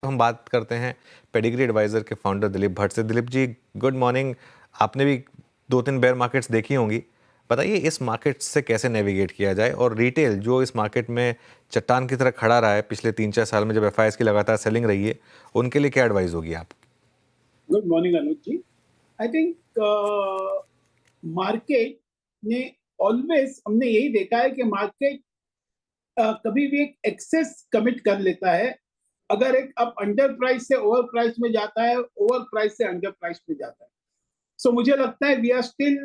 हम बात करते हैं पेडिग्री एडवाइजर के फाउंडर दिलीप भट्ट से। Dilip ji, good morning. आपने भी 2-3 बेयर मार्केट्स देखी होंगी, बताइए इस मार्केट से कैसे नेविगेट किया जाए, और रिटेल जो इस मार्केट में चट्टान की तरह खड़ा रहा है पिछले 3-4 साल में, जब एफआईएस की लगातार सेलिंग रही है, उनके लिए क्या एडवाइस होगी आप? Good morning Anuj ji. I think market ने ऑलवेज, हमने यही देखा है कि मार्केट कभी भी एक एक्सेस कमिट कर लेता है। अगर एक अब अंडर प्राइस से ओवर प्राइस में जाता है, ओवर प्राइस से अंडर प्राइस में जाता है। सो मुझे लगता है we are still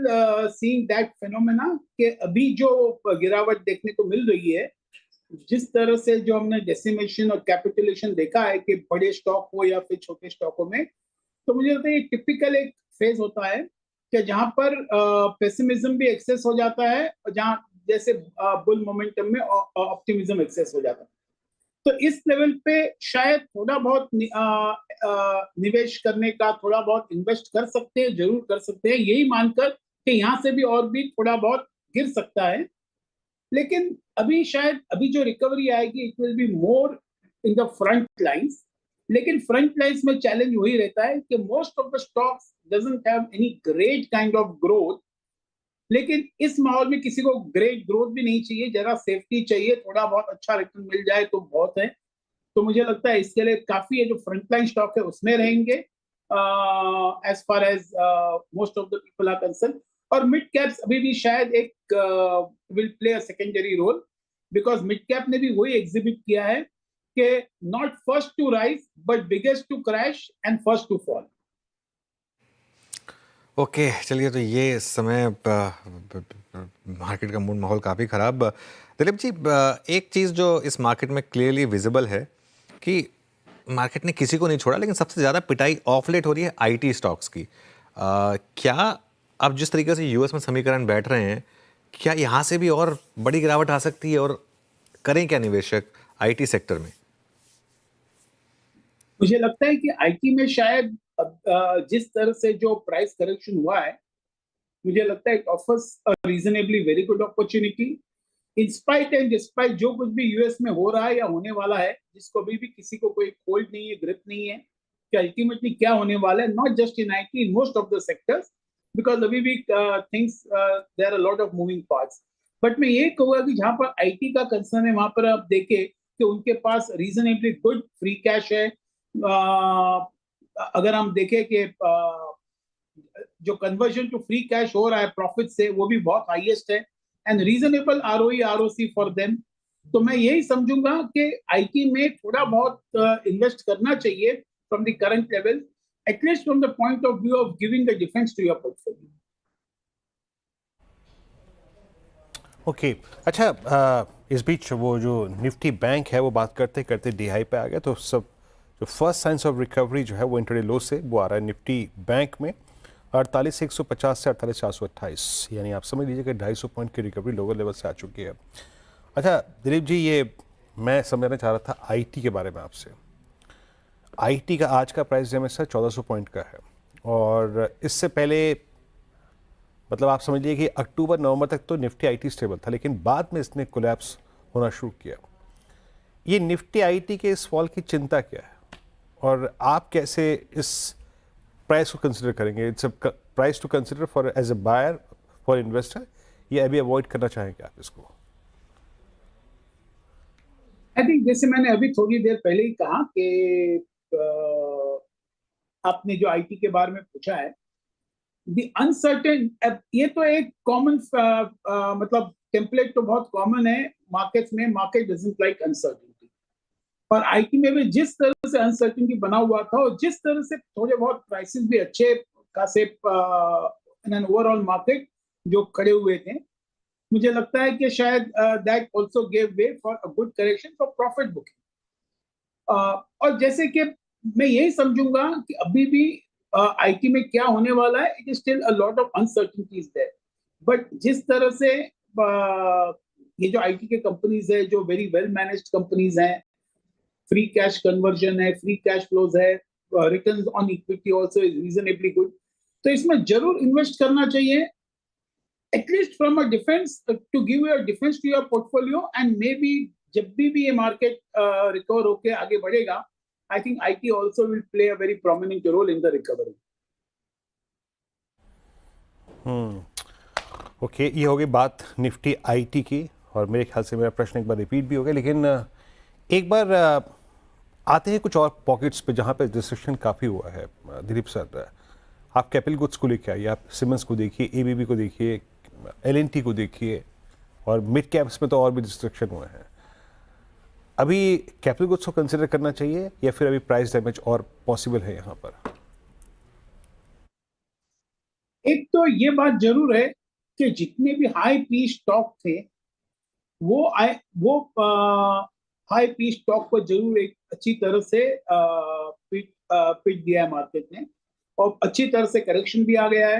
seeing that phenomena कि अभी जो गिरावट देखने को मिल रही है, जिस तरह से जो हमने डेसिमेशन और कैपिटुलेशन देखा है कि बड़े स्टॉक हो या फिर छोटे स्टॉकों में, तो मुझे लगता है ये टिपिकल एक फेज होता है कि जहां पर पेसिमिज्म भी एक्सेस हो जाता है और जहां जैसे बुल मोमेंटम में ऑप्टिमिज्म एक्सेस हो जाता है। तो इस लेवल पे शायद थोड़ा बहुत निवेश करने का, थोड़ा बहुत इन्वेस्ट कर सकते हैं, जरूर कर सकते हैं, यही मानकर कि यहाँ से भी और भी थोड़ा बहुत गिर सकता है। लेकिन अभी शायद अभी जो रिकवरी आएगी it will be more in the front lines. लेकिन फ्रंट लाइंस में चैलेंज वही रहता है कि most of the stocks doesn't have any great kind of growth. लेकिन इस माहौल में किसी को ग्रेट ग्रोथ भी नहीं चाहिए, जरा सेफ्टी चाहिए, थोड़ा बहुत अच्छा रिटर्न मिल जाए तो बहुत है। तो मुझे लगता है इसके लिए काफी है जो फ्रंटलाइन स्टॉक है उसमें रहेंगे as far as most of the people are concern. और मिड कैप्स अभी भी शायद एक will play a secondary role, because mid cap ने भी वही एग्जिबिट किया है कि not first to rise but biggest to crash and first to fall. Okay, चलिए, तो ये समय मार्केट का मूड माहौल काफ़ी ख़राब। दिलीप जी, एक चीज़ जो इस मार्केट में क्लियरली विजिबल है कि मार्केट ने किसी को नहीं छोड़ा, लेकिन सबसे ज़्यादा पिटाई ऑफ लेट हो रही है आईटी स्टॉक्स की। क्या अब जिस तरीके से यूएस में समीकरण बैठ रहे हैं, क्या यहाँ से भी और बड़ी गिरावट आ सकती है, और करें क्या निवेशक आईटी सेक्टर में? मुझे लगता है कि आईटी में शायद जिस तरह से जो प्राइस करेक्शन हुआ है, मुझे लगता है it offers a reasonably very good opportunity in spite and despite जो कुछ भी यूएस में हो रहा है या होने वाला है, जिसको अभी भी किसी को कोई होल्ड नहीं है, ग्रिप नहीं है कि अल्टीमेटली क्या होने वाला है, not just in IT, in most of the sectors, because अभी भी things there are lot of moving parts. But मैं ये कहूंगा कि जहां पर आईटी का कंसर्न है वहां पर आप देखें कि उनके पास रीजनेबली गुड फ्री कैश है। अगर हम देखें कि जो कन्वर्जन टू फ्री कैश हो रहा है प्रॉफिट से, वो भी बहुत हाईएस्ट है and reasonable ROE ROC for them. तो मैं यही समझूंगा कि आईटी में थोड़ा बहुत इन्वेस्ट करना चाहिए from the current level, at least from the point of view of giving the defence to your portfolio. Okay, अच्छा, इस बीच वो जो निफ्टी बैंक है वो बात करते करते डीहाई पे आ गया, तो सब जो फर्स्ट साइंस ऑफ रिकवरी जो है वो इंटरडे लो से वो आ रहा है निफ्टी बैंक में 48,150 से 48,428, यानी आप समझ लीजिए कि 250 पॉइंट की रिकवरी लोअर लेवल से आ चुकी है। अच्छा दिलीप जी, ये मैं समझना चाह रहा था आईटी के बारे में आपसे। आईटी का आज का प्राइस हमेशा 1400 पॉइंट का है, और इससे पहले मतलब आप समझ लीजिए कि अक्टूबर नवंबर तक तो निफ्टी आईटी स्टेबल था, लेकिन बाद में इसने कोलैप्स होना शुरू किया। ये निफ्टी आईटी के इस फॉल की चिंता क्या है, और आप कैसे इस प्राइस को कंसिडर करेंगे? It's a price to consider for as a buyer, for investor, या अभी अवॉइड करना चाहेंगे आप इसको? आई थिंक जैसे मैंने अभी थोड़ी देर पहले ही कहा कि आपने जो आईटी के बारे में पूछा है, द अनसर्टेन, ये तो एक कॉमन मतलब टेम्पलेट तो बहुत कॉमन है मार्केट्स में, मार्केट डजंट लाइक अनसर्टेनिटी। और आईटी में भी जिस तरह से अनसर्टेनिटी बना हुआ था और जिस तरह से थोड़े बहुत प्राइसेस भी अच्छे खासे इन एन ओवरऑल मार्केट जो खड़े हुए थे, मुझे लगता है कि शायद that also give way for a good correction for profit booking. और जैसे कि मैं यही समझूंगा कि अभी भी आईटी में क्या होने वाला है, it is still a lot of uncertainties there. But जिस तरह से ये जो आईटी के कंपनीज है जो वेरी वेल मैनेज्ड कंपनीज हैं, फ्री कैश कन्वर्जन है, फ्री कैश फ्लोज है, returns on equity also is reasonably good, तो इसमें जरूर इन्वेस्ट करना चाहिए, at least from a defence to give your defence to your portfolio. And maybe जब भी ये मार्केट रिकवर होके आगे बढ़ेगा, I think IT also will play a very prominent role in the recovery. Okay, ये हो गई बात निफ्टी आईटी की, और मेरे ख्याल से मेरा प्रश्न एक बार रिपीट भी हो गया, लेकिन एक बार आते हैं कुछ और पॉकेट्स पे जहाँ पे डिस्ट्रक्शन काफ़ी हुआ है। दिलीप सर, आप कैपिटल गुड्स को लेके आइए, आप सिमेंस को देखिए, एबीबी को देखिए, एलएनटी को देखिए, और मिड कैप्स में तो और भी डिस्ट्रक्शन हुए हैं। अभी कैपिटल गुड्स को कंसिडर करना चाहिए या फिर अभी प्राइस डैमेज और पॉसिबल है यहाँ पर? एक तो ये बात जरूर है कि जितने भी हाई पी स्टॉक थे वो हाई पी स्टॉक को जरूर एक अच्छी तरह से पिट दिया है मार्केट ने, और अच्छी तरह से करेक्शन भी आ गया है।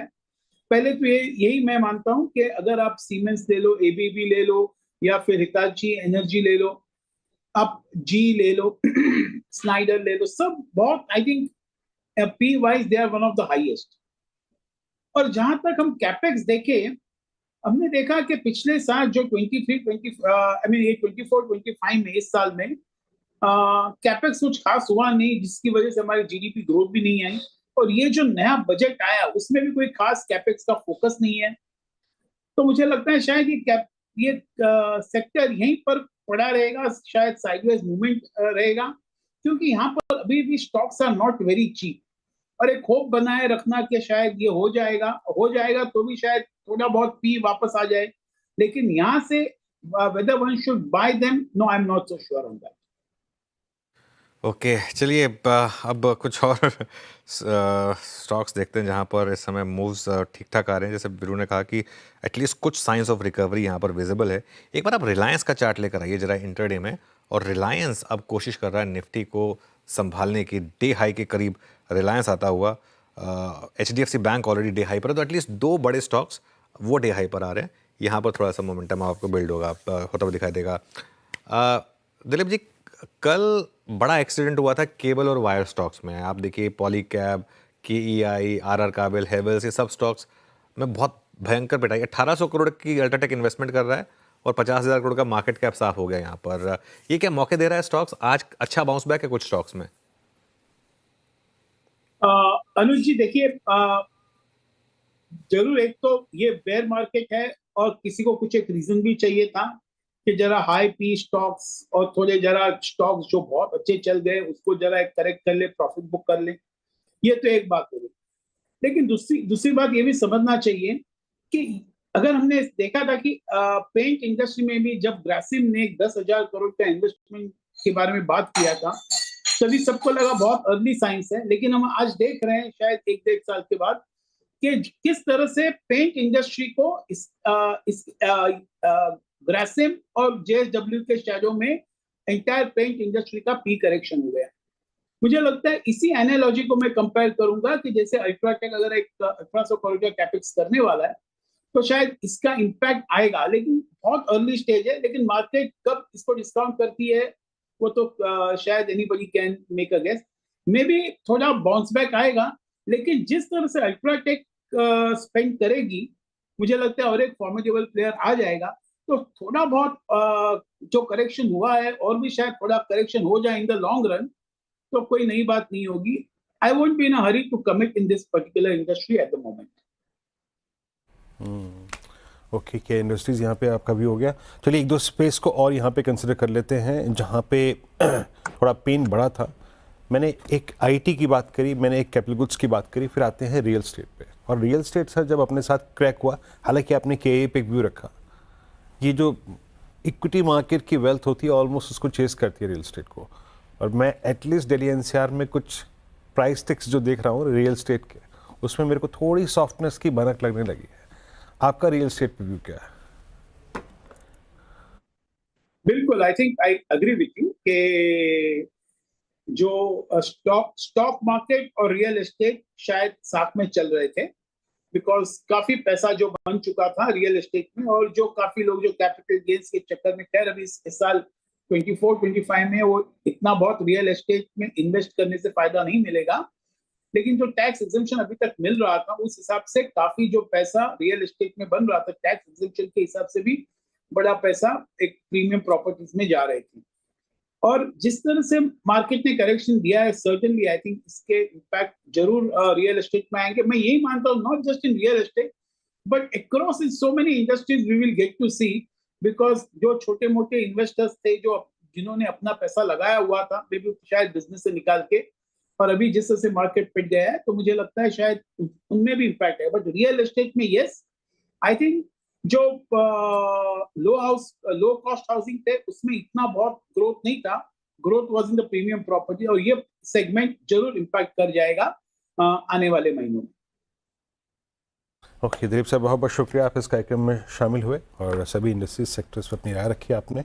पहले तो यही मैं मानता हूं कि अगर आप सीमेंस ले लो, एबीबी ले लो, या फिर हिताची एनर्जी ले लो, आप जी ले लो, स्नाइडर ले लो, सब बहुत, I think P wise they are one of the highest. और जहां तक हम कैपेक्स देखें, हमने देखा कि पिछले साल जो 24-25 में, इस साल में कैपेक्स कुछ खास हुआ नहीं, जिसकी वजह से हमारी जीडीपी ग्रोथ भी नहीं आई। और ये जो नया बजट आया उसमें भी कोई खास कैपेक्स का फोकस नहीं है। तो मुझे लगता है शायद ये सेक्टर यहीं पर पड़ा रहेगा, शायद साइडवेज मूवमेंट रहेगा, क्योंकि यहाँ पर अभी भी stocks are not very cheap. और एक होप बनाए रखना कि शायद ये हो जाएगा तो भी शायद थोड़ा बहुत पी वापस आ जाए, लेकिन यहाँ से whether one should buy them, no, I'm not so sure on that. Okay, चलिए अब कुछ और स्टॉक्स देखते हैं जहां पर इस समय मूव्स ठीक ठाक आ रहे हैं। जैसे बिरू ने कहा कि एटलीस्ट कुछ साइंस ऑफ रिकवरी यहां पर विजिबल है। एक बार आप रिलायंस का चार्ट लेकर आइए जरा इंटरडे में, और रिलायंस अब कोशिश कर रहा है निफ्टी को संभालने की। डे हाई के करीब रिलायंस आता हुआ, HDFC bank already day high पर है, तो एटलीस्ट दो बड़े स्टॉक्स वो डे हाई पर आ रहे हैं। यहाँ पर थोड़ा सा मोमेंटम आपको बिल्ड होगा, होता हुआ दिखाई देगा। दिलीप जी, कल बड़ा एक्सीडेंट हुआ था केबल और वायर स्टॉक्स में। आप देखिए पॉलीकैब, KEI, RR काबिल, हेवेल्स, ये सब स्टॉक्स में बहुत भयंकर पिटाई। 1800 करोड़ की अल्ट्राटेक इन्वेस्टमेंट कर रहा है और 50,000 करोड़ का मार्केट कैप साफ हो गया यहाँ पर। ये क्या मौके दे रहा है स्टॉक्स? आज अच्छा बाउंस बैक है कुछ स्टॉक्स में। अनुज जी देखिए, जरूर एक तो ये बेयर मार्केट है, और किसी को कुछ एक रीजन भी चाहिए था कि जरा हाई पी स्टॉक्स और थोड़े जरा स्टॉक्स जो बहुत अच्छे चल गए उसको जरा एक करेक्ट कर ले, प्रॉफिट बुक कर ले। ये तो एक बात हो गई, लेकिन दूसरी बात ये भी समझना चाहिए कि अगर हमने देखा था कि पेंट इंडस्ट्री में भी जब ग्रासिम ने 10,000 करोड़ का इन्वेस्टमेंट के बारे में बात किया था, तभी सबको लगा बहुत अर्ली साइंस है। लेकिन हम आज देख रहे हैं शायद 1-1.5 साल के बाद कि किस तरह से पेंट इंडस्ट्री को इस ग्रासिम और JSW के शेयरों में एंटायर पेंट इंडस्ट्री का पी करेक्शन हो गया। मुझे लगता है इसी एनालॉजी को मैं कंपेयर करूंगा कि जैसे अल्ट्राटेक अगर एक 1800 करोड़ का कैपेक्स करने वाला है तो शायद इसका इम्पैक्ट आएगा, लेकिन बहुत अर्ली स्टेज है। लेकिन मार्केट कब इसको डिस्काउंट करती है वो तो शायद anybody can make a guess. Maybe थोड़ा बाउंस बैक आएगा, लेकिन जिस तरह से अल्ट्राटेक स्पेंड करेगी, मुझे लगता है और एक फॉर्मेडेबल प्लेयर आ जाएगा, तो थोड़ा बहुत जो करेक्शन हुआ है और भी शायद थोड़ा करेक्शन हो जाए इन द लॉन्ग रन, तो कोई नई बात नहीं होगी। I won't be in a hurry to commit in this particular industry at the moment. Okay, क्या इंडस्ट्रीज यहाँ पे आपका भी हो गया। चलिए एक दो स्पेस को और यहाँ पे कंसिडर कर लेते हैं जहाँ पे थोड़ा पेन बड़ा था। मैंने एक आईटी की बात करी, मैंने एक कैपिटल गुड्स की बात करी, फिर आते हैं रियल स्टेट पे। और रियल स्टेट सर जब अपने साथ क्रैक हुआ, हालांकि आपने KA पे एक व्यू रखा, ये जो इक्विटी मार्केट की वेल्थ होती है ऑलमोस्ट उसको चेस करती है रियल स्टेट को। और मैं एटलीस्ट दिल्ली NCR में कुछ प्राइस टिक्स जो देख रहा हूँ रियल स्टेट के, उसमें मेरे को थोड़ी सॉफ्टनेस की भनक लगने लगी है। आपका रियल स्टेट पे व्यू क्या है? बिल्कुल, I think I agree with you कि जो स्टॉक मार्केट और रियल एस्टेट शायद साथ में चल रहे थे, बिकॉज काफी पैसा जो बन चुका था रियल एस्टेट में, और जो काफी लोग जो कैपिटल गेन्स के चक्कर में, खैर अभी इस साल 24-25 में वो इतना बहुत रियल एस्टेट में इन्वेस्ट करने से फायदा नहीं मिलेगा, लेकिन जो टैक्स एग्जम्पशन अभी तक मिल रहा था उस हिसाब से काफी जो पैसा रियल एस्टेट में बन रहा था टैक्स एग्जम्पशन के हिसाब से भी बड़ा पैसा एक प्रीमियम प्रॉपर्टीज में जा रहे थे। और जिस तरह से मार्केट ने करेक्शन दिया है, सर्टेनली आई थिंक इसके इम्पैक्ट जरूर रियल एस्टेट में आएंगे. मैं यही मानता हूँ, not just in real estate but across in so many industries we will get to see, because जो छोटे मोटे इन्वेस्टर्स थे जो जिन्होंने अपना पैसा लगाया हुआ था मे बी शायद बिजनेस से निकाल के, और अभी जिस तरह से मार्केट पिट गया है तो मुझे लगता है शायद उनमें भी इम्पैक्ट है. बट रियल एस्टेट में यस, आई थिंक जो लो कॉस्ट हाउसिंग थे उसमें इतना बहुत ग्रोथ नहीं था. Growth was in the premium property, और ये सेगमेंट जरूर इम्पैक्ट कर जाएगा आने वाले महीनों में. ओके दिलीप साहब, बहुत बहुत शुक्रिया आप इस कार्यक्रम में शामिल हुए और सभी इंडस्ट्री सेक्टर्स पर अपनी राय रखी आपने.